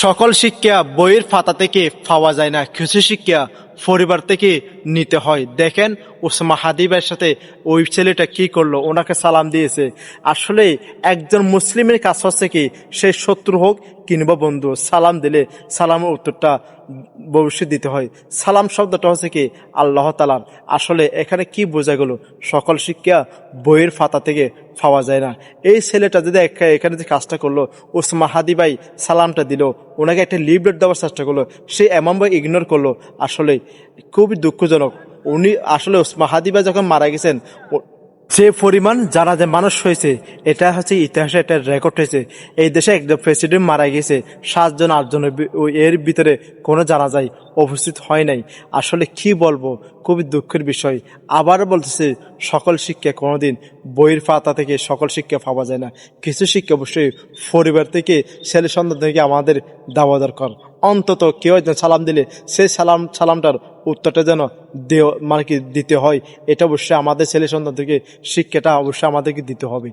সকল শিক্ষা বইয়ের পাতা থেকে পাওয়া যায় না, কিছু শিক্ষা পরিবার থেকে নিতে হয়। দেখেন ওসমা হাদিবের সাথে ওই ছেলেটা কি করলো, ওনাকে সালাম দিয়েছে। আসলে একজন মুসলিমের কাজ হচ্ছে কি, সে শত্রু হোক কিংবা বন্ধু, সালাম দিলে সালামের উত্তরটা ভবিষ্যৎ দিতে হয়। সালাম শব্দটা হচ্ছে কি আল্লাহ তাআলার। আসলে এখানে কি বোঝা গেল, সকল শিক্ষা বইয়ের পাতা থেকে পাওয়া যায় না। এই ছেলেটা যদি এখানে যে কাজটা করলো, ওসমা হাদি ভাই সালামটা দিল, ওনাকে একটা লিফলেট দেওয়ার চেষ্টা করলো, সে এমনভাবে ইগনোর করলো। আসলে খুবই দুঃখজনক। উনি আসলে ওসমা হাদি ভাই যখন মারা গেছেন, যে পরিমাণ জানাজা মানুষ হয়েছে, এটা হচ্ছে ইতিহাসে একটা রেকর্ড হয়েছে। এই দেশে একজন প্রেসিডেন্ট মারা গেছে, 7 জন 8 জনের এর ভিতরে কোনো জানাজায় উপস্থিত হয় নাই। আসলে কি বলবো, খুবই দুঃখের বিষয়। আবার বলতেছে সকল শিক্ষা কোনোদিন বইয়ের পাতা থেকে সকল শিক্ষা পাওয়া যায় না। কিছু শিক্ষা অবশ্যই পরিবার থেকে, ছেলে সন্তান থেকে আমাদের দেওয়া দরকার। অন্তত কেউ একজন সালাম দিলে সেই সালামটার উত্তরটা যেন মানে কি দিতে হয়, এটা অবশ্যই আমাদের ছেলে সন্তান থেকে শিক্ষাটা অবশ্যই আমাদেরকে দিতে হবে।